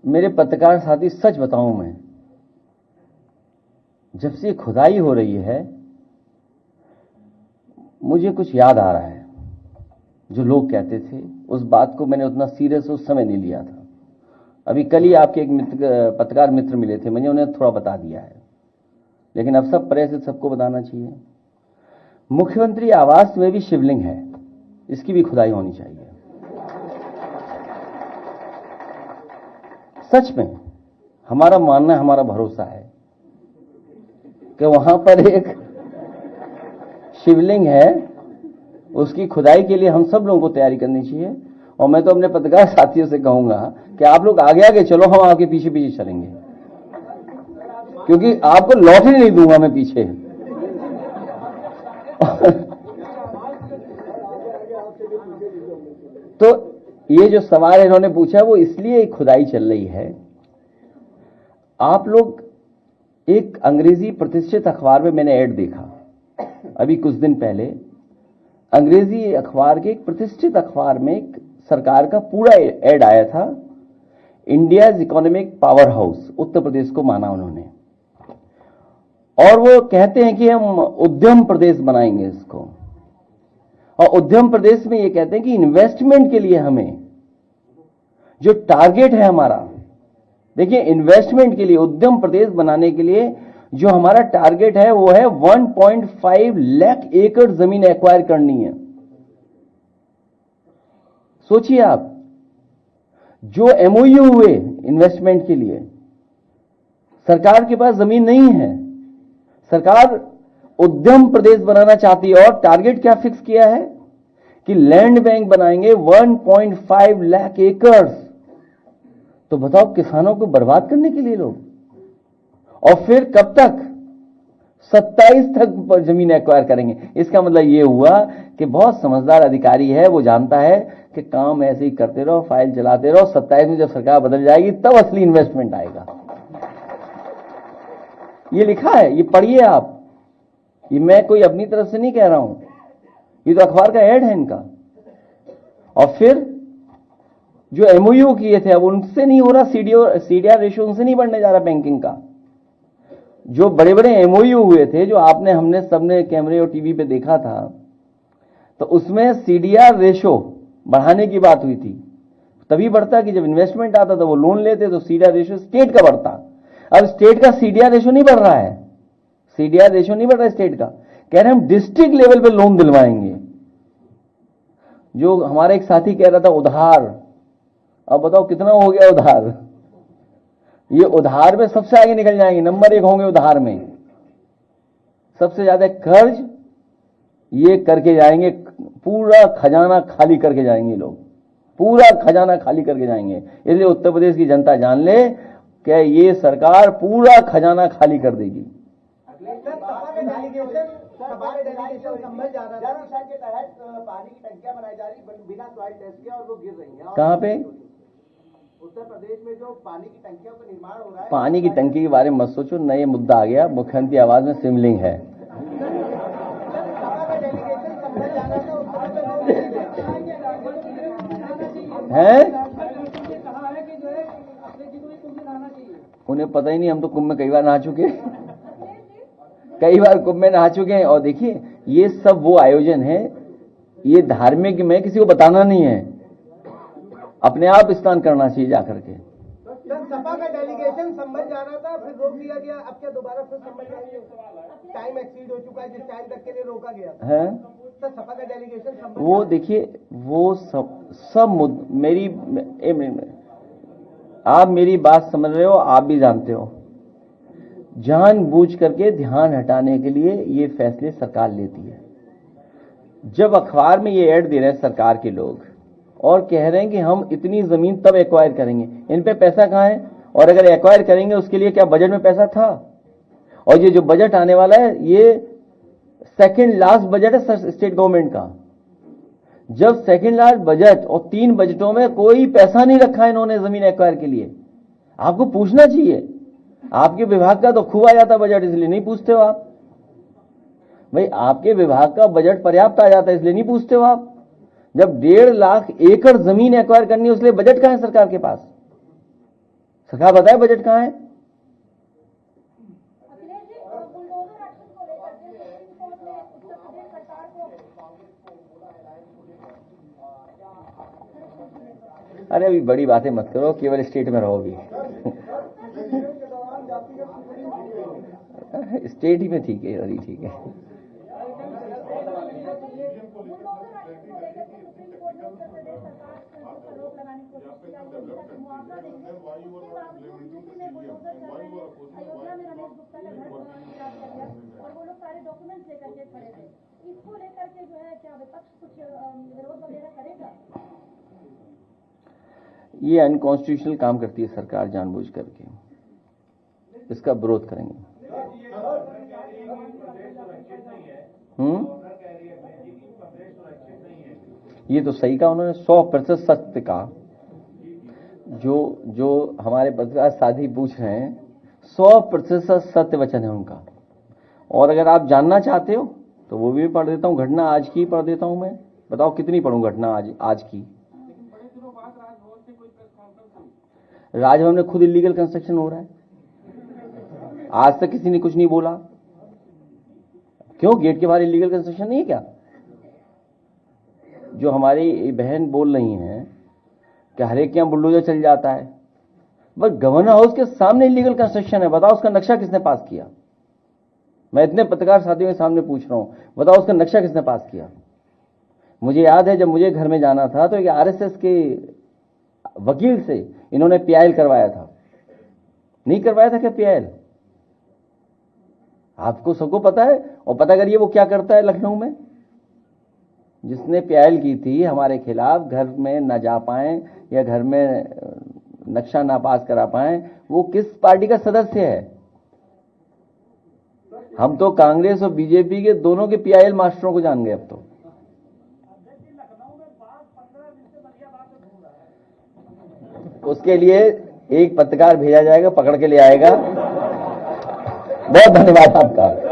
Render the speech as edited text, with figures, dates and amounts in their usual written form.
मेरे पत्रकार साथी, सच बताऊं मैं, जब से खुदाई हो रही है मुझे कुछ याद आ रहा है। जो लोग कहते थे उस बात को मैंने उतना सीरियस उस समय नहीं लिया था। अभी कल ही आपके एक पत्रकार मित्र मिले थे, मैंने उन्हें थोड़ा बता दिया है, लेकिन अब सब प्रेस से सबको बताना चाहिए। मुख्यमंत्री आवास में भी शिवलिंग है, इसकी भी खुदाई होनी चाहिए। सच में हमारा मानना है, हमारा भरोसा है कि वहां पर एक शिवलिंग है, उसकी खुदाई के लिए हम सब लोगों को तैयारी करनी चाहिए। और मैं तो अपने पत्रकार साथियों से कहूंगा कि आप लोग आगे आगे चलो, हम आपके पीछे पीछे चलेंगे, क्योंकि आपको लॉटरी नहीं दूंगा मैं पीछे। तो ये जो सवाल इन्होंने पूछा वो इसलिए खुदाई चल रही है। आप लोग, एक अंग्रेजी प्रतिष्ठित अखबार में मैंने ऐड देखा अभी कुछ दिन पहले, अंग्रेजी अखबार के एक प्रतिष्ठित अखबार में एक सरकार का पूरा ऐड आया था। India's economic power house, Uttar Pradesh को माना उन्होंने, और वो कहते हैं कि हम उद्यम प्रदेश बनाएंगे इसको। और उद्यम प्रदेश में ये कहते हैं कि इन्वेस्टमेंट के लिए हमें जो टारगेट है हमारा, देखिए इन्वेस्टमेंट के लिए, उद्यम प्रदेश बनाने के लिए जो हमारा टारगेट है वो है 1.5 लाख एकड़ जमीन एक्वायर करनी है। सोचिए आप, जो एमओयू हुए इन्वेस्टमेंट के लिए, सरकार के पास जमीन नहीं है, सरकार उद्यम प्रदेश बनाना चाहती है और टारगेट क्या फिक्स किया है कि लैंड बैंक बनाएंगे 1.5 लाख एकड़। तो बताओ, किसानों को बर्बाद करने के लिए लोग, और फिर कब तक? 27 तक जमीन एक्वायर करेंगे। इसका मतलब यह हुआ कि बहुत समझदार अधिकारी है, वो जानता है कि काम ऐसे ही करते रहो, फाइल चलाते रहो, 27 में जब सरकार बदल जाएगी तब असली इन्वेस्टमेंट आएगा। ये लिखा है, ये पढ़िए आप, ये मैं कोई अपनी तरफ से नहीं कह रहा हूं, ये तो अखबार का ऐड है इनका। और फिर जो एमओयू किए थे अब उनसे नहीं हो रहा, सीडीआर रेशियो उनसे नहीं बढ़ने जा रहा बैंकिंग का। जो बड़े बड़े एमओयू हुए थे, जो आपने हमने सबने कैमरे और टीवी पे देखा था, तो उसमें सीडीआर रेशियो बढ़ाने की बात हुई थी। तभी बढ़ता कि जब इन्वेस्टमेंट आता तो वो लोन लेते तो सीडीआर रेशियो स्टेट का बढ़ता। अब स्टेट का सीडीआर रेशियो नहीं बढ़ रहा है, सीडीआर रेशियो नहीं बढ़ रहा है स्टेट का। कह रहे हम डिस्ट्रिक्ट लेवल पे लोन दिलवाएंगे। जो हमारा एक साथी कह रहा था उधार, अब बताओ कितना हो गया उधार। ये उधार में सबसे आगे निकल जाएंगे, नंबर 1 होंगे उधार में, सबसे ज्यादा कर्ज ये करके जाएंगे, पूरा खजाना खाली करके जाएंगे लोग, पूरा खजाना खाली करके जाएंगे। इसलिए उत्तर प्रदेश की जनता जान ले कि ये सरकार पूरा खजाना खाली कर देगी। पानी की टंकियां बनाई जा रही बिना सॉइल टेस्ट के और वो गिर रही हैं। कहां पे? उत्तर प्रदेश में जो पानी की टंकियों का निर्माण हो रहा है। पानी की टंकी के बारे में मत सोचो, नया मुद्दा आ गया। मुख्यमंत्री आवास में शिवलिंग है। उन्हें पता ही नहीं, हम तो कुंभ में कई बार नहा चुके हैं, कई बार कुंभ में नहा चुके हैं। और देखिए ये सब वो आयोजन है, ये धार्मिक में किसी को बताना नहीं है, अपने आप स्नान करना चाहिए जाकर के। सपा का डेलीगेशन संभल जा रहा था, फिर रोक दिया गया, अब क्या दोबारा फिर संभल जाएंगे? टाइम एक्सीड हो चुका है, जिस टाइम तक के लिए रोका गया है। सर सपा का डेलीगेशन संभल, वो देखिए वो सब मेरी आप मेरी बात समझ रहे हो, आप भी जानते हो, जानबूझ करके ध्यान हटाने के लिए ये फैसले सरकार लेती है। जब अखबार में ये ऐड दे रहे हैं सरकार के लोग और कह रहे हैं कि हम इतनी जमीन तब एक्वायर करेंगे, इन पे पैसा कहां है? और अगर एक्वायर करेंगे उसके लिए क्या बजट में पैसा था? और ये जो बजट आने वाला है ये सेकंड लास्ट बजट है स्टेट गवर्नमेंट का। जब सेकंड लास्ट बजट और 3 बजटों में कोई पैसा नहीं रखा इन्होंने जमीन एक्वायर के लिए, आपको पूछना चाहिए। आपके विभाग का तो खूब आ जाता बजट, इसलिए नहीं पूछते हो आप। भाई आपके विभाग का बजट पर्याप्त आ जाता है, इसलिए नहीं पूछते हो आप। जब 1.5 लाख एकड़ जमीन एक्वायर करनी है उसके लिए बजट कहां है सरकार के पास? सरकार बताए बजट कहाँ है? अखिलेश जी, बुलडोजर एक्शन को लेकर के सुप्रीम कोर्ट ने उत्तर प्रदेश सरकार को अरे अभी बड़ी बातें मत करो, केवल स्टेट में रहो अभी। स्टेट ही में ठीक है, अभी ठीक है। बुलडोजर एक्शन को लेकर के सुप्रीम कोर्ट ने उत्तर प्रदेश सरकार पर रोक लगाने की कोशिश की है, कि मुआवजा देंगे। उसके बावजूद यूपी में बुलडोजर चल रहे हैं। अयोध्या में रमेश गुप्ता का घर गिरा दिया गया और वो लोग सारे डॉक्यूमेंट्स लेकर के खड़े थे। इसको लेकर के जो है क्या विपक्ष कुछ विरोध वगैरह करेगा? ये अनकॉन्स्टिट्यूशनल काम करती है सरकार जानबूझ करके, इसका विरोध करेंगे। ये तो सही कहा उन्होंने, 100% सत्य कहा। जो हमारे पत्रकार साथी पूछ रहे हैं, 100% सत्य वचन है उनका। और अगर आप जानना चाहते हो तो वो भी पढ़ देता हूं, घटना आज की पढ़ देता हूं मैं। बताओ कितनी पढ़ूं घटना आज की? राजभवन में खुद इलीगल कंस्ट्रक्शन हो रहा है, आज तक किसी ने कुछ नहीं बोला। क्यों? गेट के बाहर इलीगल कंस्ट्रक्शन नहीं है क्या? जो हमारी बहन बोल रही हैं कि हर एक के यहां बुलडोजर चल जाता है, बस गवर्नर हाउस के सामने इलीगल कंस्ट्रक्शन है। बताओ उसका नक्शा किसने पास किया? मैं इतने पत्रकार साथियों के सामने पूछ रहा हूं, बताओ उसका नक्शा किसने पास किया? मुझे याद है जब मुझे घर में जाना था तो एक आरएसएस के वकील से इन्होंने पीआईएल करवाया था। नहीं करवाया था क्या पीआईएल? आपको सबको पता है। और पता करिए वो क्या करता है लखनऊ में। जिसने पीआईएल की थी हमारे खिलाफ, घर में न जा पाए या घर में नक्शा ना पास करा पाए, वो किस पार्टी का सदस्य है? हम तो कांग्रेस और बीजेपी के दोनों के पीआईएल मास्टरों को जान गए अब तो। उसके लिए एक पत्रकार भेजा जाएगा, पकड़ के ले आएगा। बहुत धन्यवाद आपका।